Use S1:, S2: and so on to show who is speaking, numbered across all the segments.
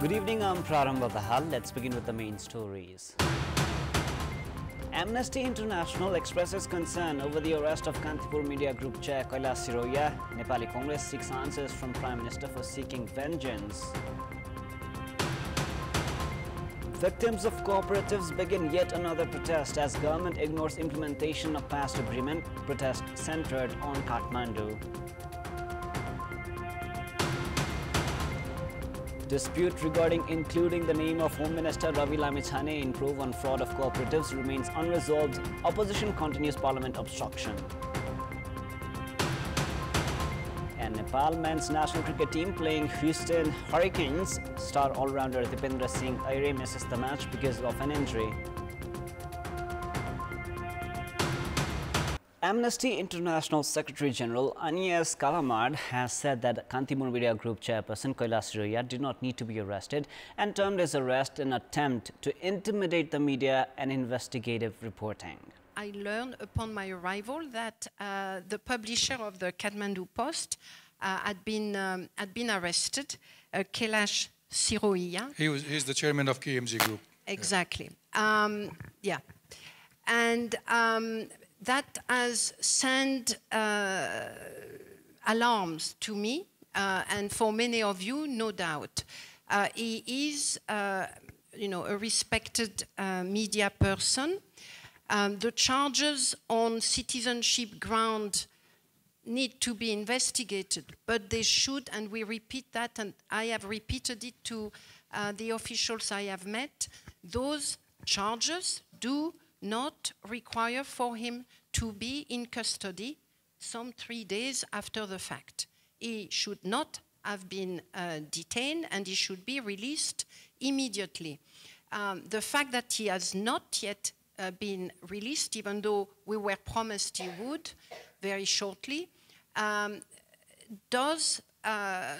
S1: Good evening, I'm Prarambha Dahal. Let's begin with the main stories. Amnesty International expresses concern over the arrest of Kantipur Media Group Chair Kailash Siroia. Nepali Congress seeks answers from Prime Minister for seeking vengeance. Victims of cooperatives begin yet another protest as government ignores implementation of past agreement. Protest centered on Kathmandu. Dispute regarding including the name of Home Minister Ravi Lamechhane in probe on fraud of cooperatives remains unresolved. Opposition continues parliament obstruction. And Nepal men's national cricket team playing Houston Hurricanes. Star all-rounder Dipendra Singh Aire misses the match because of an injury. Amnesty International Secretary General Agnes Kalamard has said that Kantipur Media Group chairperson Kailash Siroia did not need to be arrested and termed his arrest an attempt to intimidate the media and investigative reporting.
S2: I learned upon my arrival that the publisher of the Kathmandu Post had been arrested, Kailash Siroia.
S3: He's the chairman of KMG Group.
S2: Exactly. Yeah. And that has sent alarms to me, and for many of you, no doubt. He is, a respected media person. The charges on citizenship ground need to be investigated, but they should, and we repeat that, and I have repeated it to the officials I have met. Those charges do not require for him to be in custody some 3 days after the fact. He should not have been detained and he should be released immediately. The fact that he has not yet been released, even though we were promised he would very shortly, does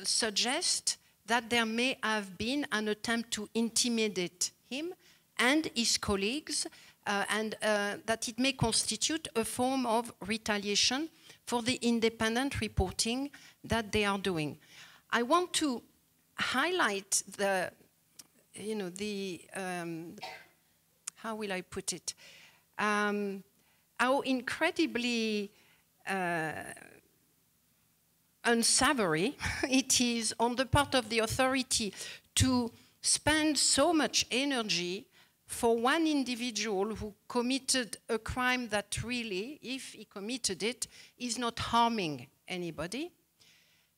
S2: suggest that there may have been an attempt to intimidate him and his colleagues, and that it may constitute a form of retaliation for the independent reporting that they are doing. I want to highlight the, how will I put it? How incredibly unsavory it is on the part of the authority to spend so much energy for one individual who committed a crime that really, if he committed it, is not harming anybody,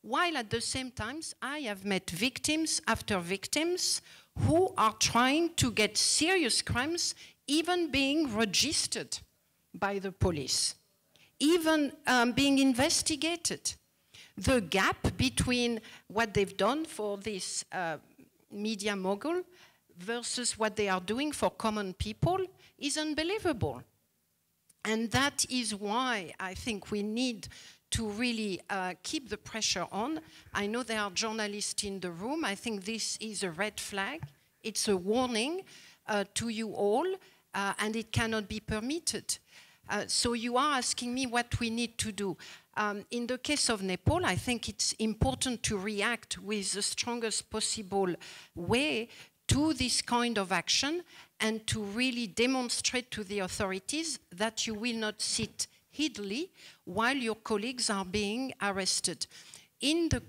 S2: while at the same time I have met victims after victims who are trying to get serious crimes even being registered by the police, even being investigated. The gap between what they've done for this media mogul versus what they are doing for common people is unbelievable. And that is why I think we need to really keep the pressure on. I know there are journalists in the room. I think this is a red flag. It's a warning to you all, and it cannot be permitted. So you are asking me what we need to do. In the case of Nepal, I think it's important to react with the strongest possible way to this kind of action and to really demonstrate to the authorities that you will not sit idly while your colleagues are being arrested. In the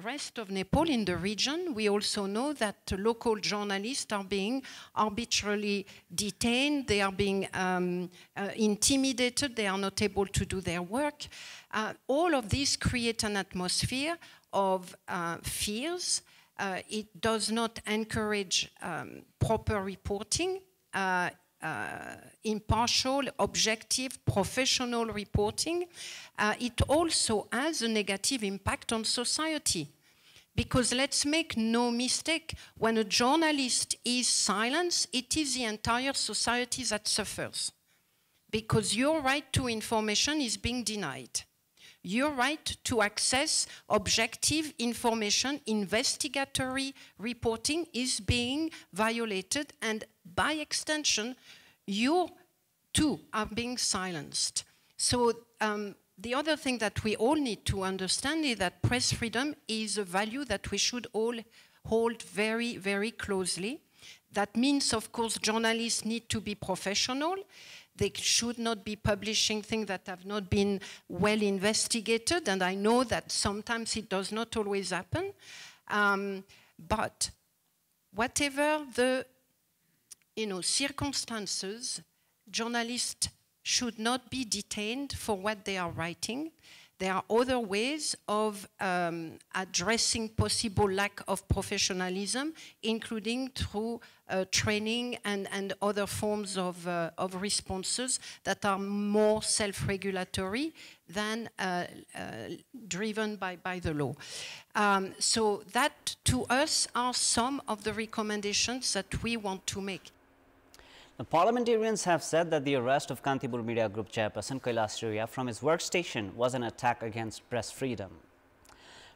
S2: rest of Nepal, in the region, we also know that local journalists are being arbitrarily detained, they are being intimidated, they are not able to do their work. All of this create an atmosphere of fears. It does not encourage proper reporting, impartial, objective, professional reporting. It also has a negative impact on society. Because let's make no mistake, when a journalist is silenced, it is the entire society that suffers. Because your right to information is being denied. Your right to access objective information, investigatory reporting is being violated, and by extension, you too are being silenced. So the other thing that we all need to understand is that press freedom is a value that we should all hold very, very closely. That means, of course, journalists need to be professional. They should not be publishing things that have not been well investigated, and I know that sometimes it does not always happen. But whatever the circumstances, journalists should not be detained for what they are writing. There are other ways of addressing possible lack of professionalism, including through training and other forms of responses that are more self-regulatory than driven by the law. So that, to us, are some of the recommendations that we want to make.
S1: The parliamentarians have said that the arrest of Kantipur Media Group chairperson Kailash Siraiya from his workstation was an attack against press freedom.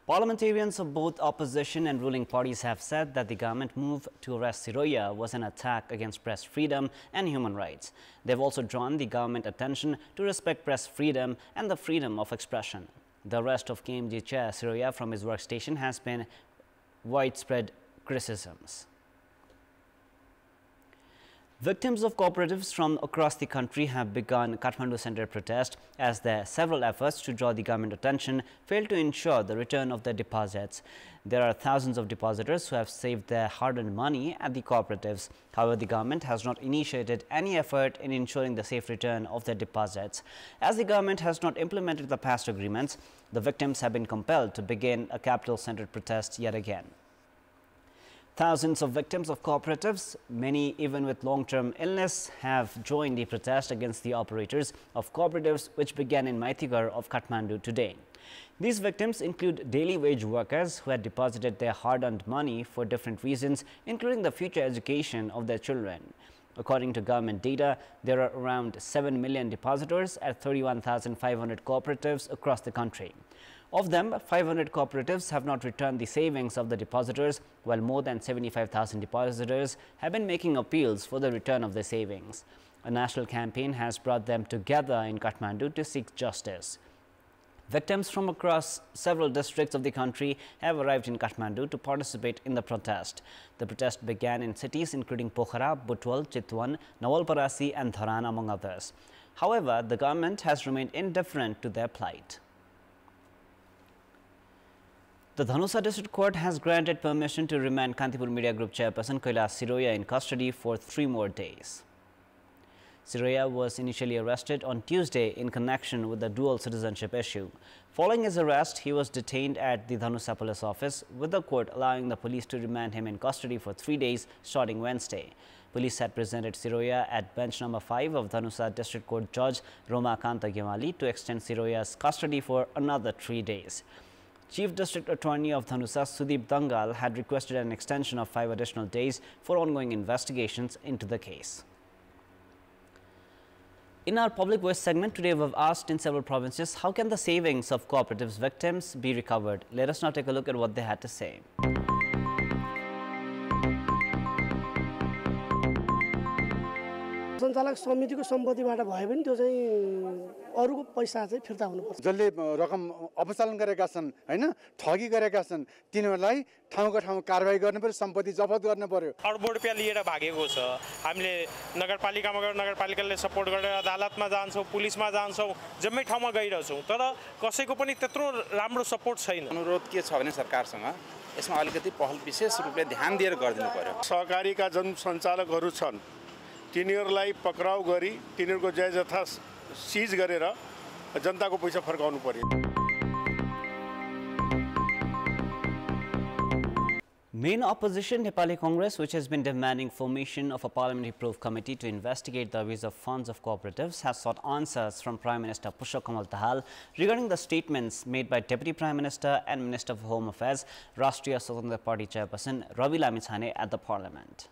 S1: Parliamentarians of both opposition and ruling parties have said that the government move to arrest Siraiya was an attack against press freedom and human rights. They have also drawn the government attention to respect press freedom and the freedom of expression. The arrest of KMG chair Siraiya from his workstation has been widespread criticisms. Victims of cooperatives from across the country have begun Kathmandu-centered protest as their several efforts to draw the government attention fail to ensure the return of their deposits. There are thousands of depositors who have saved their hard-earned money at the cooperatives. However, the government has not initiated any effort in ensuring the safe return of their deposits. As the government has not implemented the past agreements, the victims have been compelled to begin a capital-centered protest yet again. Thousands of victims of cooperatives, many even with long-term illness, have joined the protest against the operators of cooperatives which began in Maitigar of Kathmandu today. These victims include daily wage workers who had deposited their hard-earned money for different reasons, including the future education of their children. According to government data, there are around 7 million depositors at 31,500 cooperatives across the country. Of them, 500 cooperatives have not returned the savings of the depositors, while more than 75,000 depositors have been making appeals for the return of their savings. A national campaign has brought them together in Kathmandu to seek justice. Victims from across several districts of the country have arrived in Kathmandu to participate in the protest. The protest began in cities including Pokhara, Butwal, Chitwan, Nawalparasi and Dharan, among others. However, the government has remained indifferent to their plight. The Dhanusa District Court has granted permission to remand Kantipur Media Group chairperson Kailash Siraiya in custody for 3 more days. Siraiya was initially arrested on Tuesday in connection with the dual citizenship issue. Following his arrest, he was detained at the Dhanusa police office, with the court allowing the police to remand him in custody for 3 days starting Wednesday. Police had presented Siraiya at bench number 5 of Dhanusa District Court Judge Roma Kanta Gemali to extend Siraiya's custody for another 3 days. Chief District Attorney of Dhanusa, Sudeep Dangal, had requested an extension of 5 additional days for ongoing investigations into the case. In our Public Voice segment today, we've asked in several provinces, how can the savings of cooperatives victims be recovered? Let us now take a look at what they had to say.
S4: सञ्चालक समितिको सम्पत्तिबाट भए पनि त्यो चाहिँ अरूको पैसा चाहिँ फिर्ता हुनुपर्छ।
S5: जसले रकम अपसालन गरेका छन् हैन ठगी गरेका छन् तिनीहरूलाई ठाउँका ठाउँ कारबाही गर्नु पर्यो, सम्पत्ति जफत गर्नु पर्यो।
S6: अर्बोड रुपैयाँ लिएर भागेको छ। हामीले नगरपालिकामा गएर नगरपालिकाले सपोर्ट गरेर अदालतमा जान्छौँ, पुलिसमा जान्छौँ, जम्मै ठाउँमा गइरहेछौँ, तर कसैको पनि त्यत्रो राम्रो सपोर्ट छैन।
S7: अनुरोध के छ भने सरकारसँग यसमा अलिकति पहल विशेष रूपले ध्यान दिएर गरिदिनु पर्यो।
S8: सहकारीका जन सञ्चालकहरू छन् तिनीहरूलाई पक्राउ गरी तिनीहरूको जथा सिज गरेर जनताको पैसा फर्काउनु पर्यो।
S1: Main opposition Nepali Congress, which has been demanding formation of a parliamentary probe committee to investigate the abuse of funds of cooperatives, has sought answers from Prime Minister Pushpa Kamal Dahal regarding the statements made by Deputy Prime Minister and Minister of Home Affairs, Rashtriya Swatantra Party Chairperson Ravi Lamithane at the Parliament.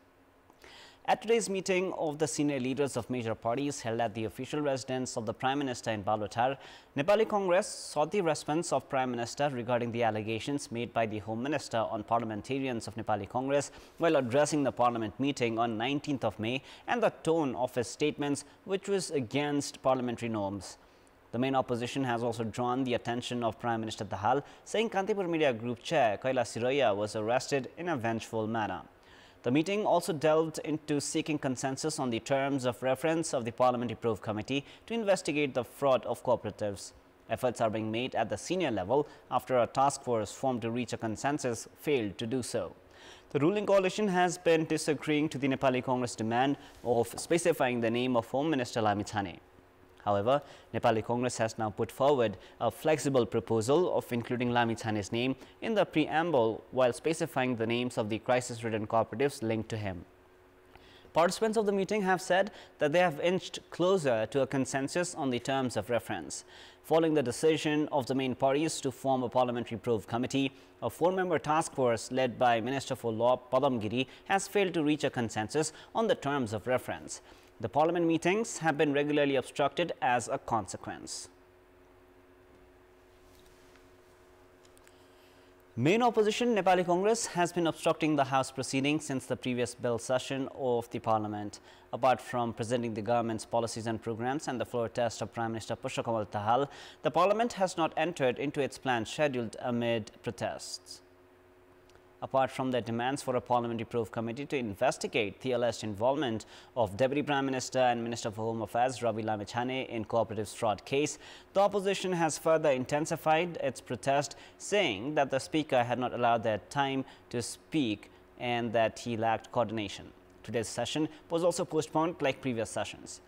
S1: At today's meeting of the senior leaders of major parties held at the official residence of the Prime Minister in Balutar, Nepali Congress sought the response of Prime Minister regarding the allegations made by the Home Minister on parliamentarians of Nepali Congress while addressing the Parliament meeting on 19th of May and the tone of his statements, which was against parliamentary norms. The main opposition has also drawn the attention of Prime Minister Dahal, saying Kantipur Media Group Chair Kailash Roya was arrested in a vengeful manner. The meeting also delved into seeking consensus on the terms of reference of the Parliamentary Probe Committee to investigate the fraud of cooperatives. Efforts are being made at the senior level after a task force formed to reach a consensus failed to do so. The ruling coalition has been disagreeing to the Nepali Congress demand of specifying the name of Home Minister Lamithane. However, Nepali Congress has now put forward a flexible proposal of including Lamithane's name in the preamble while specifying the names of the crisis-ridden cooperatives linked to him. Participants of the meeting have said that they have inched closer to a consensus on the terms of reference. Following the decision of the main parties to form a parliamentary probe committee, a 4-member task force led by Minister for Law Padam Giri has failed to reach a consensus on the terms of reference. The parliament meetings have been regularly obstructed as a consequence. Main opposition Nepali Congress has been obstructing the House proceedings since the previous bill session of the Parliament. Apart from presenting the government's policies and programs and the floor test of Prime Minister Pushpakmal Dahal, the Parliament has not entered into its plans scheduled amid protests. Apart from their demands for a parliamentary probe committee to investigate the alleged involvement of Deputy Prime Minister and Minister for Home Affairs Ravi Lamithane in cooperatives fraud case, the opposition has further intensified its protest, saying that the Speaker had not allowed their time to speak and that he lacked coordination. Today's session was also postponed like previous sessions.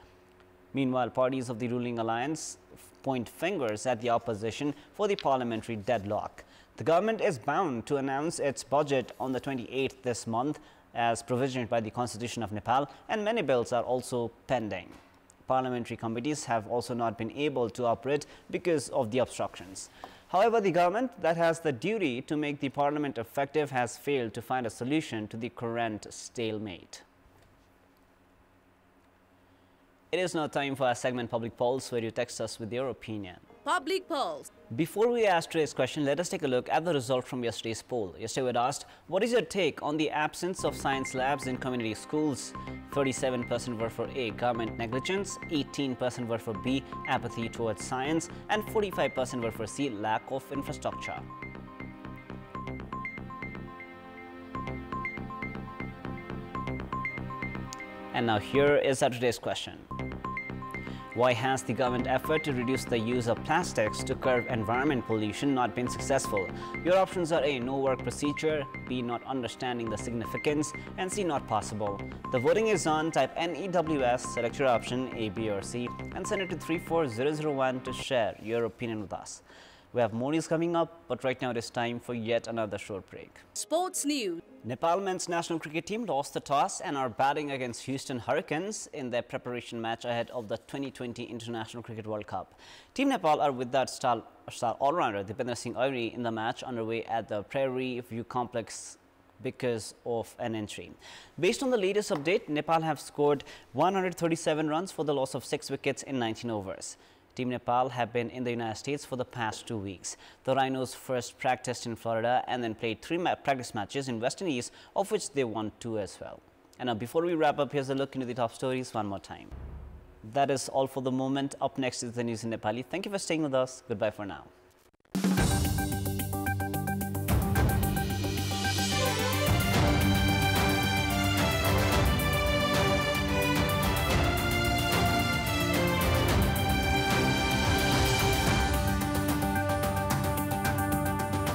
S1: Meanwhile, parties of the ruling alliance point fingers at the opposition for the parliamentary deadlock. The government is bound to announce its budget on the 28th this month as provisioned by the Constitution of Nepal, and many bills are also pending. Parliamentary committees have also not been able to operate because of the obstructions. However, the government that has the duty to make the parliament effective has failed to find a solution to the current stalemate. It is now time for our segment Public Polls, where you text us with your opinion.
S9: Public Polls. Before
S1: we ask today's question, let us take a look at the result from yesterday's poll. Yesterday we had asked, what is your take on the absence of science labs in community schools? 37% were for A, government negligence, 18% were for B, apathy towards science, and 45% were for C, lack of infrastructure. And now here is our today's question. Why has the government effort to reduce the use of plastics to curb environment pollution not been successful? Your options are A, no work procedure, B, not understanding the significance, and C, not possible. The voting is on. Type NEWS, select your option A, B, or C, and send it to 34001 to share your opinion with us. We have more news coming up, but right now it is time for yet another short break.
S9: Sports news.
S1: Nepal men's national cricket team lost the toss and are batting against Houston Hurricanes in their preparation match ahead of the 2020 International Cricket World Cup. Team Nepal are without star all-rounder Dipender Singh Airi in the match underway at the Prairie View Complex because of an injury. Based on the latest update, Nepal have scored 137 runs for the loss of 6 wickets in 19 overs. Team Nepal have been in the United States for the past 2 weeks. The Rhinos first practiced in Florida and then played 3 practice matches in West Indies, of which they won 2 as well. And now before we wrap up, here's a look into the top stories one more time. That is all for the moment. Up next is the news in Nepali. Thank you for staying with us. Goodbye for now.